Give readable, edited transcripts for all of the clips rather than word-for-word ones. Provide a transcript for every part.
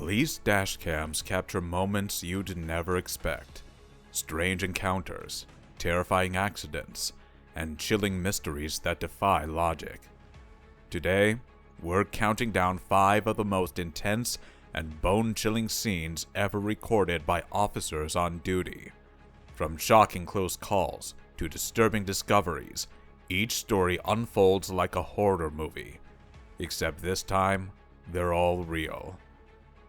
Police dashcams capture moments you'd never expect. Strange encounters, terrifying accidents, and chilling mysteries that defy logic. Today, we're counting down 5 of the most intense and bone-chilling scenes ever recorded by officers on duty. From shocking close calls to disturbing discoveries, each story unfolds like a horror movie. Except this time, they're all real.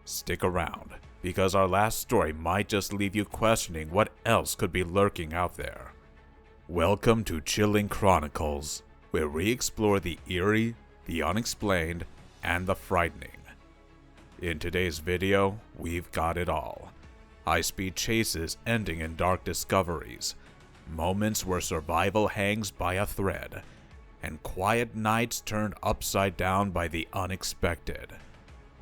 Stick around, because our last story might just leave you questioning what else could be lurking out there. Welcome to Chilling Chronicles, where we explore the eerie, the unexplained, and the frightening. In today's video, we've got it all. High-speed chases ending in dark discoveries, moments where survival hangs by a thread, and quiet nights turned upside down by the unexpected.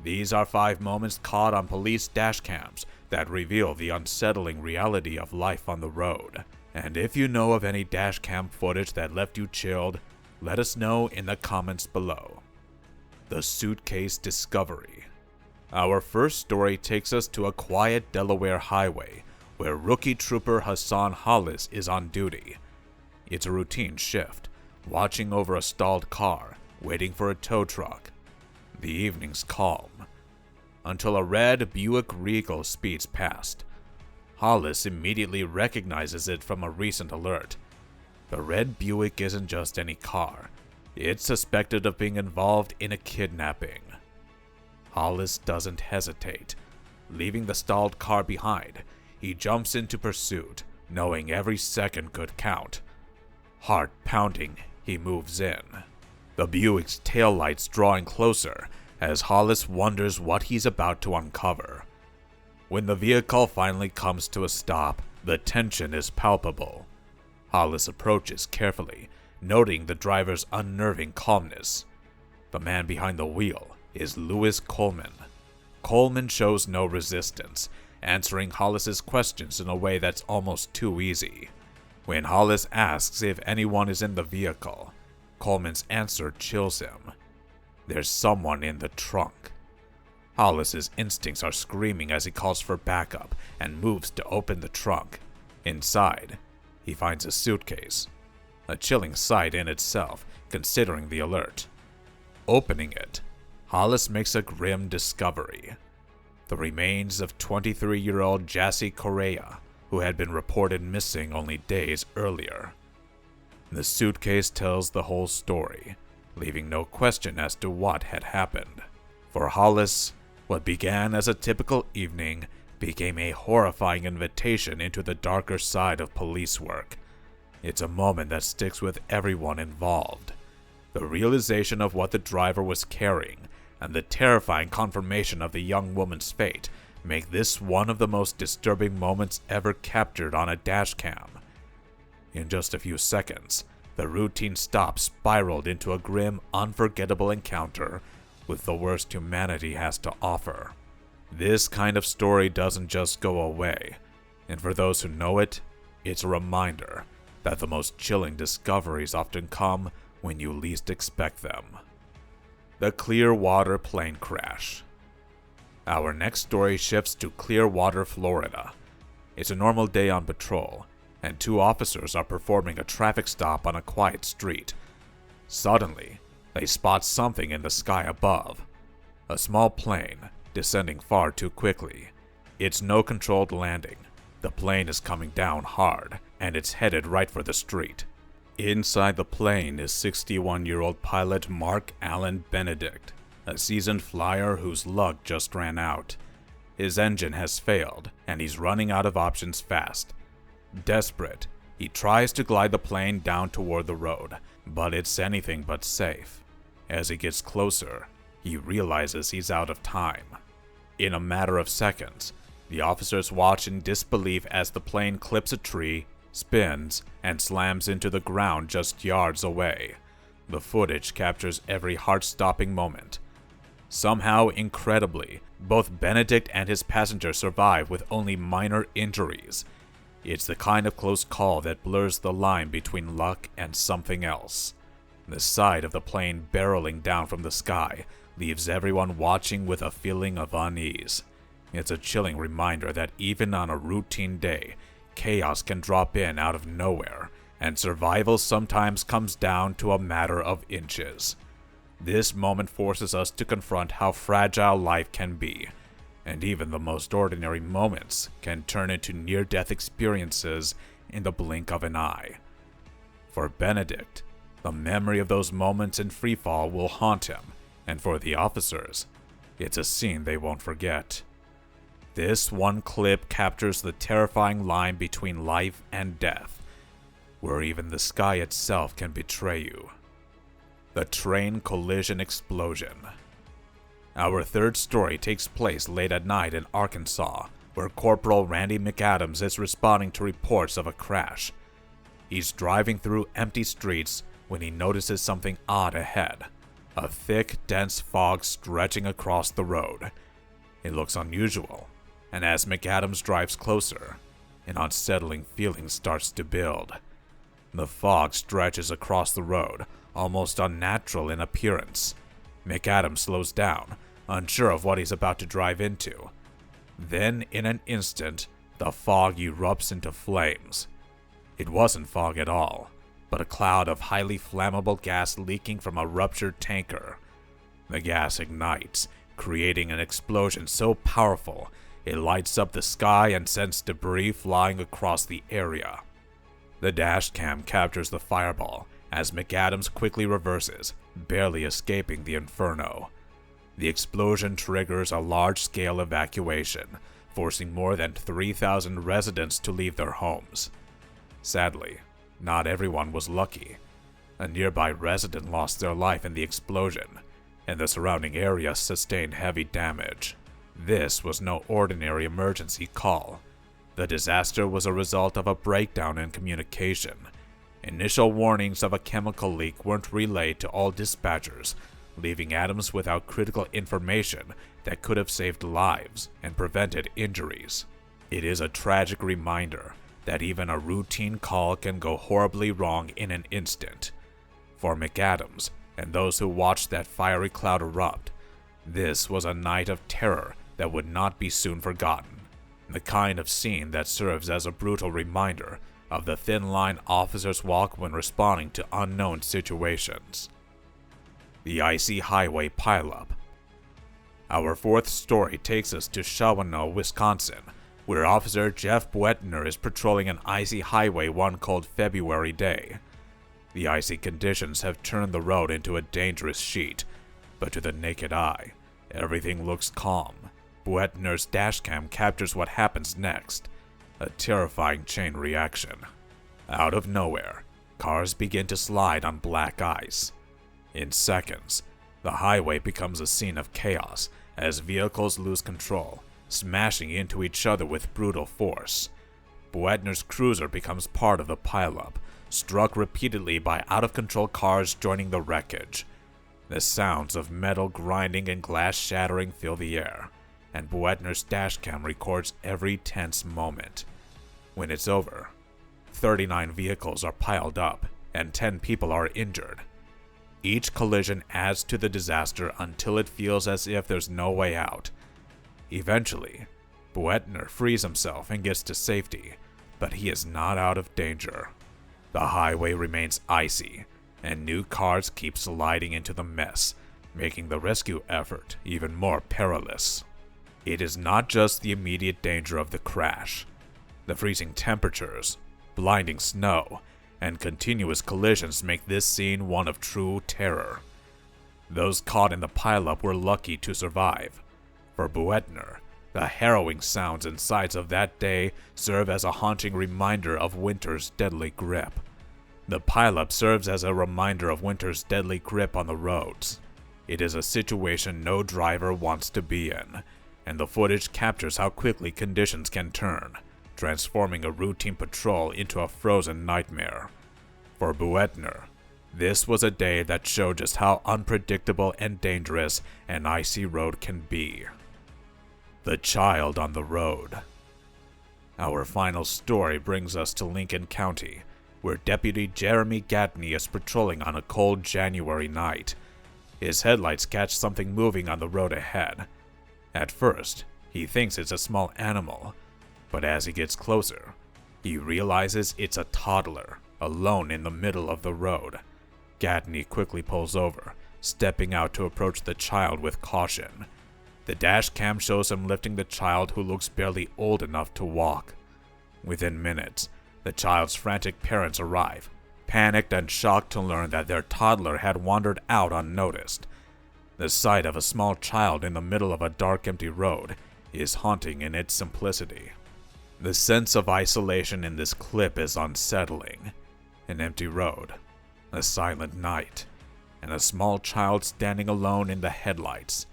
These are 5 moments caught on police dashcams that reveal the unsettling reality of life on the road. And if you know of any dashcam footage that left you chilled, let us know in the comments below. The Suitcase Discovery. Our first story takes us to a quiet Delaware highway where rookie trooper Hassan Hollis is on duty. It's a routine shift, watching over a stalled car, waiting for a tow truck. The evening's calm, until a red Buick Regal speeds past. Hollis immediately recognizes it from a recent alert. The red Buick isn't just any car. It's suspected of being involved in a kidnapping. Hollis doesn't hesitate. Leaving the stalled car behind, he jumps into pursuit, knowing every second could count. Heart pounding, he moves in. The Buick's taillights drawing closer as Hollis wonders what he's about to uncover. When the vehicle finally comes to a stop, the tension is palpable. Hollis approaches carefully, noting the driver's unnerving calmness. The man behind the wheel is Lewis Coleman. Coleman shows no resistance, answering Hollis's questions in a way that's almost too easy. When Hollis asks if anyone is in the vehicle, Coleman's answer chills him. There's someone in the trunk. Hollis's instincts are screaming as he calls for backup and moves to open the trunk. Inside, he finds a suitcase. A chilling sight in itself, considering the alert. Opening it, Hollis makes a grim discovery. The remains of 23-year-old Jassy Correa, who had been reported missing only days earlier. The suitcase tells the whole story, leaving no question as to what had happened. For Hollis, what began as a typical evening became a horrifying invitation into the darker side of police work. It's a moment that sticks with everyone involved. The realization of what the driver was carrying and the terrifying confirmation of the young woman's fate make this one of the most disturbing moments ever captured on a dashcam. In just a few seconds, the routine stop spiraled into a grim, unforgettable encounter with the worst humanity has to offer. This kind of story doesn't just go away, and for those who know it, it's a reminder that the most chilling discoveries often come when you least expect them. The Clearwater Plane Crash. Our next story shifts to Clearwater, Florida. It's a normal day on patrol, and 2 officers are performing a traffic stop on a quiet street. Suddenly, they spot something in the sky above. A small plane, descending far too quickly. It's no controlled landing. The plane is coming down hard, and it's headed right for the street. Inside the plane is 61-year-old pilot Mark Allen Benedict, a seasoned flyer whose luck just ran out. His engine has failed, and he's running out of options fast. Desperate, he tries to glide the plane down toward the road, but it's anything but safe. As he gets closer, he realizes he's out of time. In a matter of seconds, the officers watch in disbelief as the plane clips a tree, spins, and slams into the ground just yards away. The footage captures every heart-stopping moment. Somehow, incredibly, both Benedict and his passenger survive with only minor injuries. It's the kind of close call that blurs the line between luck and something else. The side of the plane barreling down from the sky leaves everyone watching with a feeling of unease. It's a chilling reminder that even on a routine day, chaos can drop in out of nowhere, and survival sometimes comes down to a matter of inches. This moment forces us to confront how fragile life can be, and even the most ordinary moments can turn into near-death experiences in the blink of an eye. For Benedict, the memory of those moments in freefall will haunt him, and for the officers, it's a scene they won't forget. This one clip captures the terrifying line between life and death, where even the sky itself can betray you. The train collision explosion. Our third story takes place late at night in Arkansas, where Corporal Randy McAdams is responding to reports of a crash. He's driving through empty streets when he notices something odd ahead. A thick, dense fog stretching across the road. It looks unusual, and as McAdams drives closer, an unsettling feeling starts to build. The fog stretches across the road, almost unnatural in appearance. McAdams slows down, unsure of what he's about to drive into. Then, in an instant, the fog erupts into flames. It wasn't fog at all, but a cloud of highly flammable gas leaking from a ruptured tanker. The gas ignites, creating an explosion so powerful it lights up the sky and sends debris flying across the area. The dashcam captures the fireball as McAdams quickly reverses, barely escaping the inferno. The explosion triggers a large-scale evacuation, forcing more than 3,000 residents to leave their homes. Sadly, not everyone was lucky. A nearby resident lost their life in the explosion, and the surrounding area sustained heavy damage. This was no ordinary emergency call. The disaster was a result of a breakdown in communication. Initial warnings of a chemical leak weren't relayed to all dispatchers, leaving Adams without critical information that could have saved lives and prevented injuries. It is a tragic reminder that even a routine call can go horribly wrong in an instant. For McAdams and those who watched that fiery cloud erupt, this was a night of terror that would not be soon forgotten. The kind of scene that serves as a brutal reminder of the thin line officers walk when responding to unknown situations. The icy highway pileup. Our fourth story takes us to Shawano, Wisconsin, where Officer Jeff Buettner is patrolling an icy highway one cold February day. The icy conditions have turned the road into a dangerous sheet, but to the naked eye, everything looks calm. Buettner's dashcam captures what happens next, a terrifying chain reaction. Out of nowhere, cars begin to slide on black ice. In seconds, the highway becomes a scene of chaos as vehicles lose control, smashing into each other with brutal force. Buettner's cruiser becomes part of the pileup, struck repeatedly by out-of-control cars joining the wreckage. The sounds of metal grinding and glass shattering fill the air, and Buettner's dashcam records every tense moment. When it's over, 39 vehicles are piled up, and 10 people are injured. Each collision adds to the disaster until it feels as if there's no way out. Eventually, Buettner frees himself and gets to safety, but he is not out of danger. The highway remains icy, and new cars keep sliding into the mess, making the rescue effort even more perilous. It is not just the immediate danger of the crash. The freezing temperatures, blinding snow, and continuous collisions make this scene one of true terror. Those caught in the pileup were lucky to survive. For Buettner, the harrowing sounds and sights of that day serve as a haunting reminder of winter's deadly grip. The pileup serves as a reminder of winter's deadly grip on the roads. It is a situation no driver wants to be in, and the footage captures how quickly conditions can turn, transforming a routine patrol into a frozen nightmare. For Buettner, this was a day that showed just how unpredictable and dangerous an icy road can be. The child on the road. Our final story brings us to Lincoln County, where Deputy Jeremy Gatney is patrolling on a cold January night. his headlights catch something moving on the road ahead. At first, he thinks it's a small animal, but as he gets closer, he realizes it's a toddler, alone in the middle of the road. Gaffney quickly pulls over, stepping out to approach the child with caution. The dash cam shows him lifting the child, who looks barely old enough to walk. Within minutes, the child's frantic parents arrive, panicked and shocked to learn that their toddler had wandered out unnoticed. The sight of a small child in the middle of a dark, empty road is haunting in its simplicity. The sense of isolation in this clip is unsettling. An empty road, a silent night, and a small child standing alone in the headlights.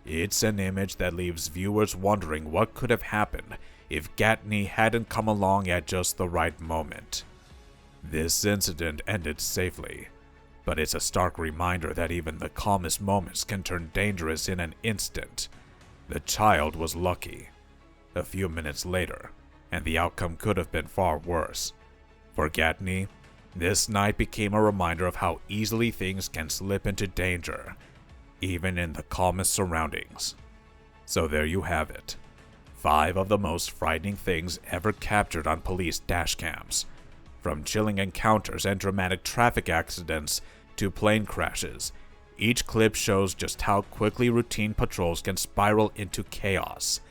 It's an image that leaves viewers wondering what could have happened if Gaffney hadn't come along at just the right moment. This incident ended safely, but it's a stark reminder that even the calmest moments can turn dangerous in an instant. The child was lucky. A few minutes later, and the outcome could have been far worse. For Gaffney, this night became a reminder of how easily things can slip into danger, even in the calmest surroundings. So there you have it. 5 of the most frightening things ever captured on police dashcams. From chilling encounters and dramatic traffic accidents to plane crashes, each clip shows just how quickly routine patrols can spiral into chaos.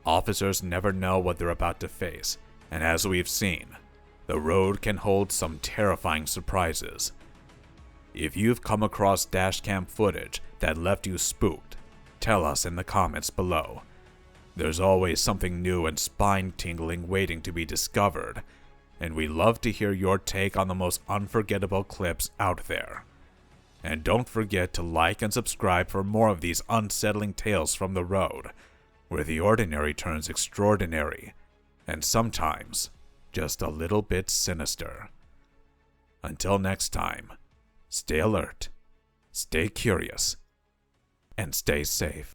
Officers never know what they're about to face, and as we've seen, the road can hold some terrifying surprises. If you've come across dashcam footage that left you spooked, tell us in the comments below. There's always something new and spine-tingling waiting to be discovered, and we love to hear your take on the most unforgettable clips out there. And don't forget to like and subscribe for more of these unsettling tales from the road, where the ordinary turns extraordinary, and sometimes just a little bit sinister. Until next time, stay alert, stay curious, and stay safe.